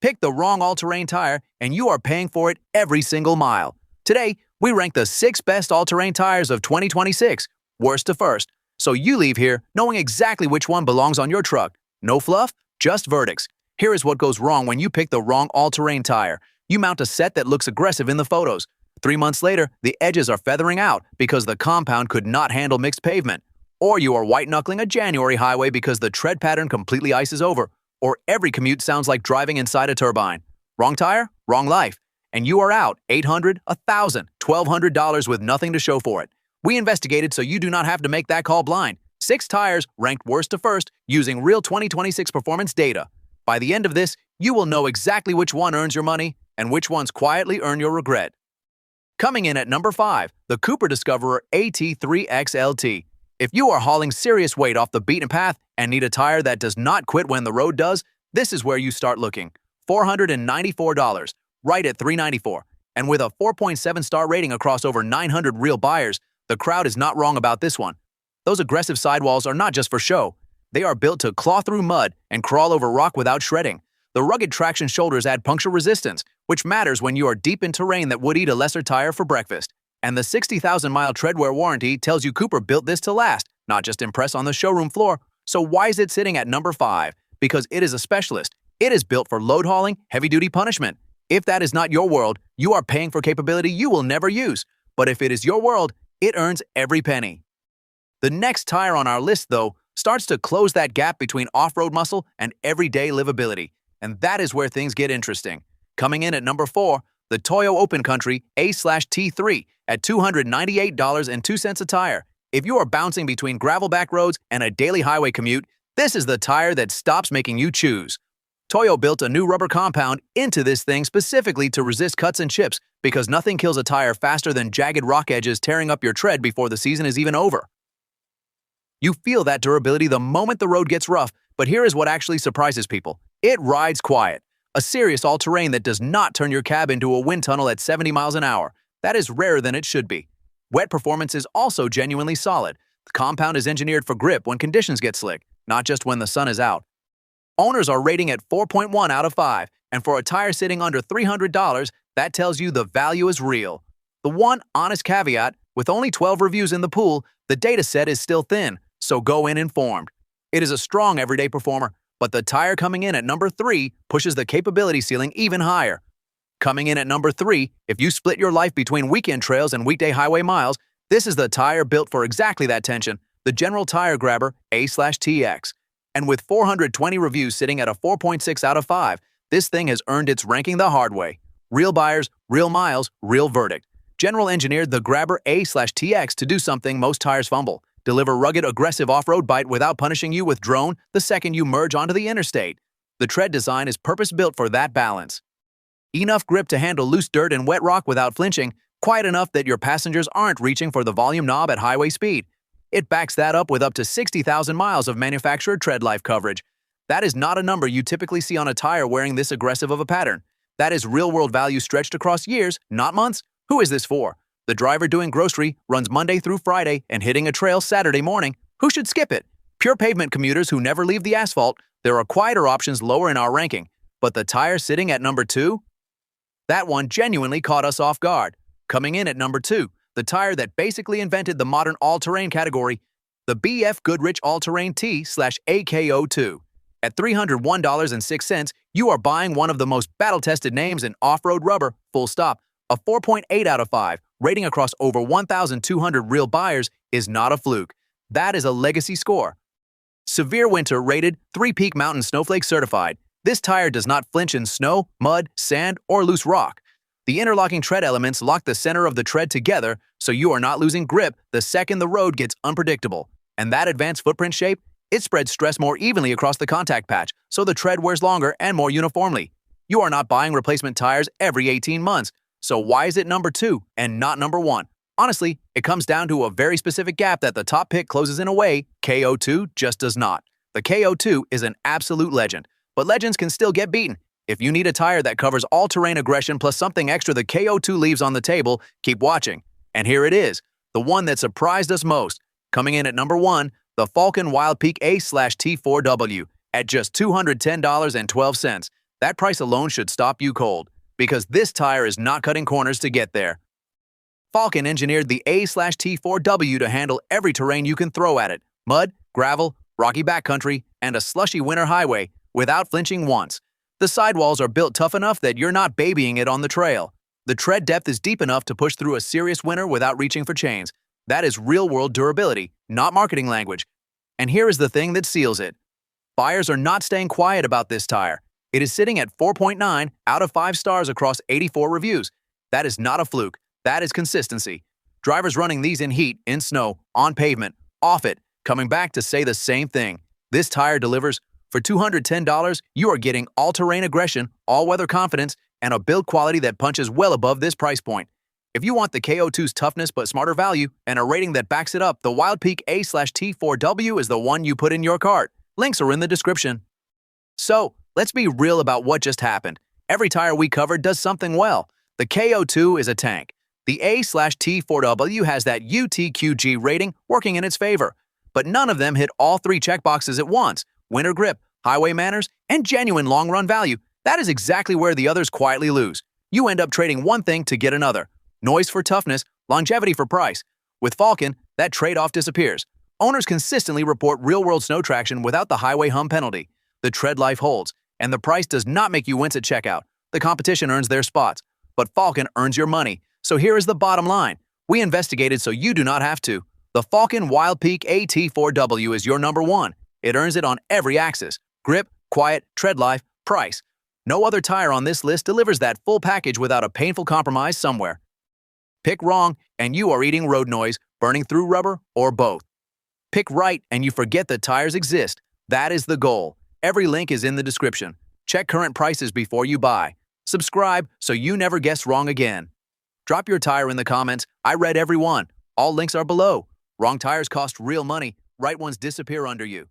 Pick the wrong all-terrain tire, and you are paying for it every single mile. Today, we rank the 6 best all-terrain tires of 2026, worst to first, so you leave here knowing exactly which one belongs on your truck. No fluff, just verdicts. Here is what goes wrong when you pick the wrong all-terrain tire. You mount a set that looks aggressive in the photos. 3 months later, the edges are feathering out because the compound could not handle mixed pavement. Or you are white-knuckling a January highway because the tread pattern completely ices over. Or every commute sounds like driving inside a turbine. Wrong tire, wrong life. And you are out $800, $1,000, $1,200 with nothing to show for it. We investigated so you do not have to make that call blind. 6 tires ranked worst to first using real 2026 performance data. By the end of this, you will know exactly which one earns your money and which ones quietly earn your regret. Coming in at number 5, the Cooper Discoverer AT3XLT. If you are hauling serious weight off the beaten path and need a tire that does not quit when the road does, this is where you start looking. $494, right at $394. And with a 4.7-star rating across over 900 real buyers, the crowd is not wrong about this one. Those aggressive sidewalls are not just for show. They are built to claw through mud and crawl over rock without shredding. The rugged traction shoulders add puncture resistance, which matters when you are deep in terrain that would eat a lesser tire for breakfast. And the 60,000-mile treadwear warranty tells you Cooper built this to last, not just impress on the showroom floor. So why is it sitting at number 5? Because it is a specialist. It is built for load hauling, heavy-duty punishment. If that is not your world, you are paying for capability you will never use. But if it is your world, it earns every penny. The next tire on our list, though, starts to close that gap between off-road muscle and everyday livability. And that is where things get interesting. Coming in at number 4, the Toyo Open Country A/T3 at $298.02 a tire. If you are bouncing between gravel back roads and a daily highway commute, this is the tire that stops making you choose. Toyo built a new rubber compound into this thing specifically to resist cuts and chips because nothing kills a tire faster than jagged rock edges tearing up your tread before the season is even over. You feel that durability the moment the road gets rough, but here is what actually surprises people. It rides quiet. A serious all-terrain that does not turn your cab into a wind tunnel at 70 miles an hour. That is rarer than it should be. Wet performance is also genuinely solid. The compound is engineered for grip when conditions get slick, not just when the sun is out. Owners are rating at 4.1 out of 5, and for a tire sitting under $300, that tells you the value is real. The one honest caveat, with only 12 reviews in the pool, the data set is still thin, so go in informed. It is a strong everyday performer, but the tire coming in at number 3 pushes the capability ceiling even higher. Coming in at number 3, if you split your life between weekend trails and weekday highway miles, this is the tire built for exactly that tension, the General Tire Grabber A/TX. And with 420 reviews sitting at a 4.6 out of 5, this thing has earned its ranking the hard way. Real buyers, real miles, real verdict. General engineered the Grabber A/TX to do something most tires fumble. Deliver rugged, aggressive off-road bite without punishing you with drone the second you merge onto the interstate. The tread design is purpose-built for that balance. Enough grip to handle loose dirt and wet rock without flinching, quiet enough that your passengers aren't reaching for the volume knob at highway speed. It backs that up with up to 60,000 miles of manufacturer tread life coverage. That is not a number you typically see on a tire wearing this aggressive of a pattern. That is real-world value stretched across years, not months. Who is this for? The driver doing grocery, runs Monday through Friday, and hitting a trail Saturday morning. Who should skip it? Pure pavement commuters who never leave the asphalt. There are quieter options lower in our ranking. But the tire sitting at number 2? That one genuinely caught us off guard. Coming in at number 2, the tire that basically invented the modern all-terrain category, the BF Goodrich All-Terrain T/AKO2. At $301.06, you are buying one of the most battle-tested names in off-road rubber, full stop. A 4.8 out of 5, rating across over 1,200 real buyers, is not a fluke. That is a legacy score. Severe winter rated, 3-peak mountain snowflake certified. This tire does not flinch in snow, mud, sand, or loose rock. The interlocking tread elements lock the center of the tread together so you are not losing grip the second the road gets unpredictable. And that advanced footprint shape, it spreads stress more evenly across the contact patch so the tread wears longer and more uniformly. You are not buying replacement tires every 18 months. So why is it number 2 and not number 1? Honestly, it comes down to a very specific gap that the top pick closes in a way KO2 just does not. The KO2 is an absolute legend, but legends can still get beaten. If you need a tire that covers all-terrain aggression plus something extra the KO2 leaves on the table, keep watching. And here it is, the one that surprised us most. Coming in at number 1, the Falcon Wildpeak A/T4W at just $210.12. That price alone should stop you cold, because this tire is not cutting corners to get there. Falcon engineered the A/T4W to handle every terrain you can throw at it: mud, gravel, rocky backcountry, and a slushy winter highway, without flinching once. The sidewalls are built tough enough that you're not babying it on the trail. The tread depth is deep enough to push through a serious winter without reaching for chains. That is real-world durability, not marketing language. And here is the thing that seals it. Buyers are not staying quiet about this tire. It is sitting at 4.9 out of 5 stars across 84 reviews. That is not a fluke. That is consistency. Drivers running these in heat, in snow, on pavement, off it, coming back to say the same thing. This tire delivers. For $210, you are getting all-terrain aggression, all-weather confidence, and a build quality that punches well above this price point. If you want the KO2's toughness but smarter value and a rating that backs it up, the Wildpeak A/T4W is the one you put in your cart. Links are in the description. So, let's be real about what just happened. Every tire we covered does something well. The KO2 is a tank. The A/T4W has that UTQG rating working in its favor. But none of them hit all 3 checkboxes at once: winter grip, highway manners, and genuine long-run value. That is exactly where the others quietly lose. You end up trading one thing to get another: noise for toughness, longevity for price. With Falcon, that trade-off disappears. Owners consistently report real-world snow traction without the highway hum penalty. The tread life holds, and the price does not make you wince at checkout. The competition earns their spots, but Falcon earns your money. So here is the bottom line. We investigated so you do not have to. The Falcon Wildpeak AT4W is your number one. It earns it on every axis: grip, quiet, tread life, price. No other tire on this list delivers that full package without a painful compromise somewhere. Pick wrong, and you are eating road noise, burning through rubber, or both. Pick right, and you forget that tires exist. That is the goal. Every link is in the description. Check current prices before you buy. Subscribe so you never guess wrong again. Drop your tire in the comments. I read every one. All links are below. Wrong tires cost real money. Right ones disappear under you.